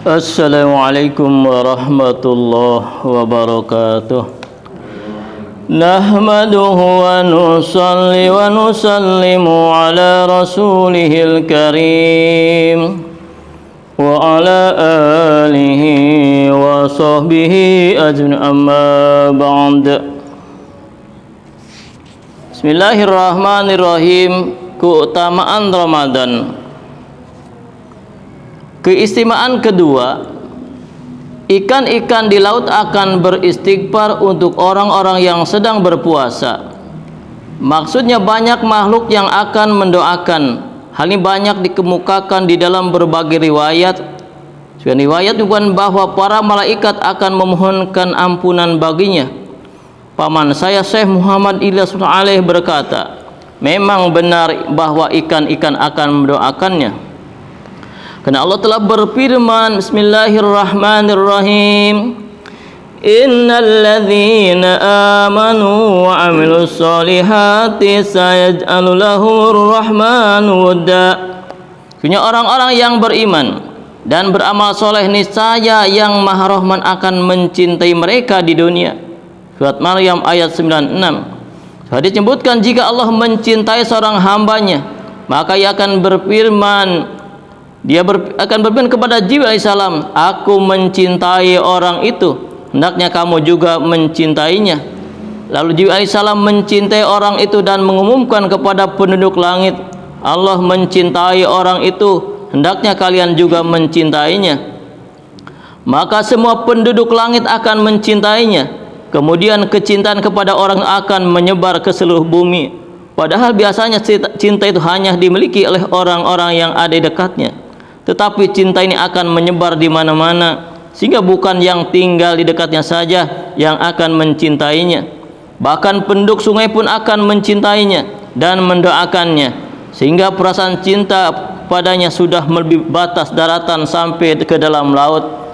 Assalamualaikum warahmatullahi wabarakatuh. Nahmaduhu wa nusalli wa nusallimu ala rasulihil karim wa ala alihi wa sahbihi ajma'in, amma ba'd. Bismillahirrahmanirrahim. Keutamaan Ramadan. Keistimewaan kedua, ikan-ikan di laut akan beristighfar untuk orang-orang yang sedang berpuasa. Maksudnya banyak makhluk yang akan mendoakan. Hal ini banyak dikemukakan di dalam berbagai riwayat. Sebagian riwayat bukan bahwa para malaikat akan memohonkan ampunan baginya. Paman saya Syekh Muhammad Ilyas alaih berkata, memang benar bahwa ikan-ikan akan mendoakannya. Karena Allah telah berfirman, Bismillahirrahmanirrahim, Innal ladzina amanu wa amilus solihati sayaj'alu lahumur rahmanu wudda. Sesungguhnya orang-orang yang beriman dan beramal soleh niscaya yang Maha Rahman akan mencintai mereka di dunia. Surat Maryam ayat 96. Hadis menyebutkan jika Allah mencintai seorang hambanya, maka ia akan berfirman, akan berfirman kepada Jibril alaihissalam, aku mencintai orang itu, hendaknya kamu juga mencintainya. Lalu Jibril alaihissalam mencintai orang itu dan mengumumkan kepada penduduk langit, Allah mencintai orang itu, hendaknya kalian juga mencintainya. Maka semua penduduk langit akan mencintainya. Kemudian kecintaan kepada orang akan menyebar ke seluruh bumi. Padahal biasanya cinta itu hanya dimiliki oleh orang-orang yang ada di dekatnya. Tetapi cinta ini akan menyebar di mana-mana, sehingga bukan yang tinggal di dekatnya saja yang akan mencintainya. Bahkan penduduk sungai pun akan mencintainya dan mendoakannya, sehingga perasaan cinta padanya sudah melebihi batas daratan sampai ke dalam laut.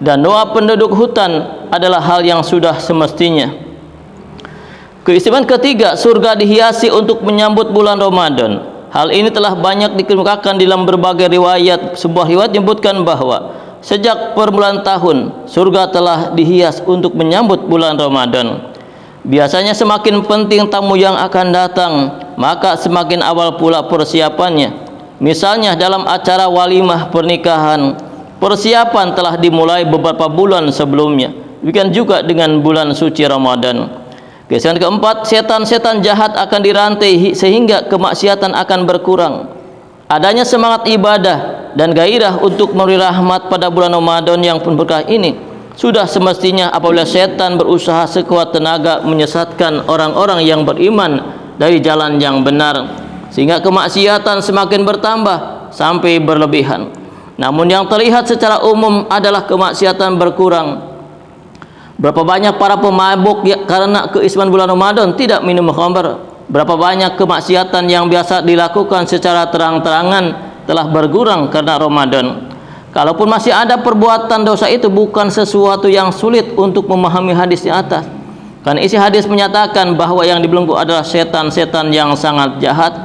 Dan doa penduduk hutan adalah hal yang sudah semestinya. Keistimewaan ketiga, surga dihiasi untuk menyambut bulan Ramadan. Hal ini telah banyak dikemukakan dalam berbagai riwayat. Sebuah riwayat menyebutkan bahwa sejak permulaan tahun surga telah dihias untuk menyambut bulan Ramadan. Biasanya semakin penting tamu yang akan datang, maka semakin awal pula persiapannya. Misalnya dalam acara walimah pernikahan, persiapan telah dimulai beberapa bulan sebelumnya. Demikian juga dengan bulan suci Ramadan. Kesan keempat, setan-setan jahat akan dirantai sehingga kemaksiatan akan berkurang. Adanya semangat ibadah dan gairah untuk memberi rahmat pada bulan Ramadan yang penuh berkah ini sudah semestinya apabila setan berusaha sekuat tenaga menyesatkan orang-orang yang beriman dari jalan yang benar, sehingga kemaksiatan semakin bertambah sampai berlebihan. Namun yang terlihat secara umum adalah kemaksiatan berkurang. Berapa banyak para pemabuk karena keistimewaan bulan Ramadan tidak minum khamr. Berapa banyak kemaksiatan yang biasa dilakukan secara terang-terangan telah berkurang karena Ramadan. Kalaupun masih ada perbuatan dosa, itu bukan sesuatu yang sulit untuk memahami hadis di atas. Karena isi hadis menyatakan bahwa yang dibelenggu adalah setan-setan yang sangat jahat.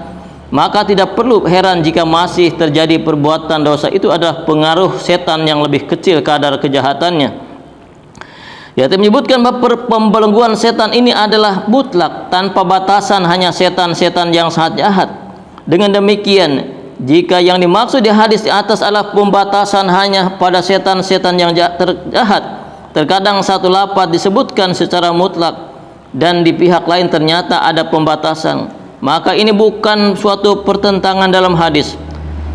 Maka tidak perlu heran jika masih terjadi perbuatan dosa itu adalah pengaruh setan yang lebih kecil kadar kejahatannya. Ya, menyebutkan bahwa pembelengguan setan ini adalah mutlak, tanpa batasan, hanya setan-setan yang sangat jahat. Dengan demikian, jika yang dimaksud di hadis di atas adalah pembatasan hanya pada setan-setan yang jahat, terkadang satu lafaz disebutkan secara mutlak dan di pihak lain ternyata ada pembatasan, maka ini bukan suatu pertentangan dalam hadis.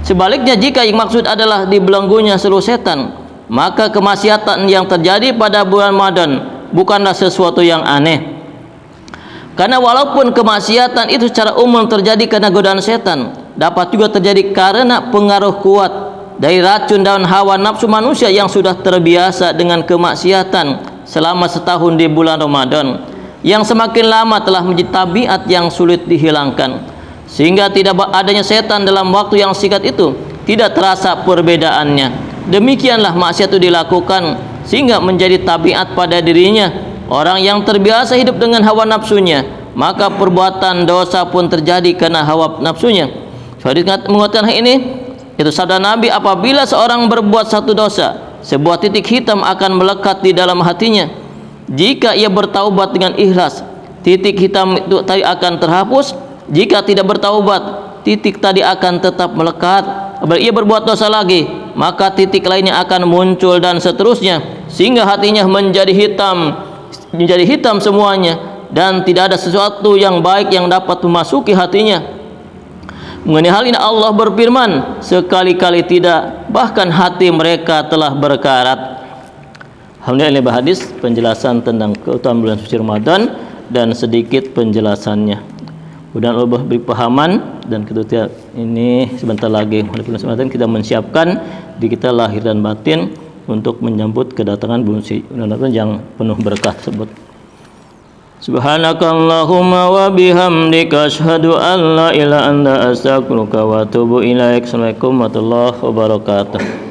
Sebaliknya, jika yang maksud adalah dibelenggunya seluruh setan, maka kemaksiatan yang terjadi pada bulan Ramadan bukanlah sesuatu yang aneh. Karena walaupun kemaksiatan itu secara umum terjadi karena godaan setan, dapat juga terjadi karena pengaruh kuat dari racun dan hawa nafsu manusia yang sudah terbiasa dengan kemaksiatan selama setahun di bulan Ramadan, yang semakin lama telah menjadi tabiat yang sulit dihilangkan, sehingga tidak adanya setan dalam waktu yang singkat itu tidak terasa perbedaannya. Demikianlah maksiat itu dilakukan sehingga menjadi tabiat pada dirinya. Orang yang terbiasa hidup dengan hawa nafsunya, maka perbuatan dosa pun terjadi karena hawa nafsunya. Hadis menguatkan hal ini, itu sabda Nabi, apabila seorang berbuat satu dosa sebuah titik hitam akan melekat di dalam hatinya. Jika ia bertaubat dengan ikhlas, titik hitam itu tadi akan terhapus. Jika tidak bertaubat, titik tadi akan tetap melekat. Apabila ia berbuat dosa lagi, maka titik lainnya akan muncul dan seterusnya, sehingga hatinya menjadi hitam semuanya, dan tidak ada sesuatu yang baik yang dapat memasuki hatinya. Mengenai hal ini Allah berfirman, sekali-kali tidak, bahkan hati mereka telah berkarat. Alhamdulillah, ini hadis penjelasan tentang keutamaan bulan suci Ramadan dan sedikit penjelasannya. Mudah-mudahan Allah beri pahaman, dan ketika ini sebentar lagi bulan kita menyiapkan di kita lahir dan batin untuk menyambut kedatangan bulan suci Ramadan yang penuh berkah tersebut. Subhanakallahumma wa bihamdika asyhadu an la ilaha illa anta astaghfiruka wa atubu ilaik. Assalamualaikum warahmatullahi wabarakatuh.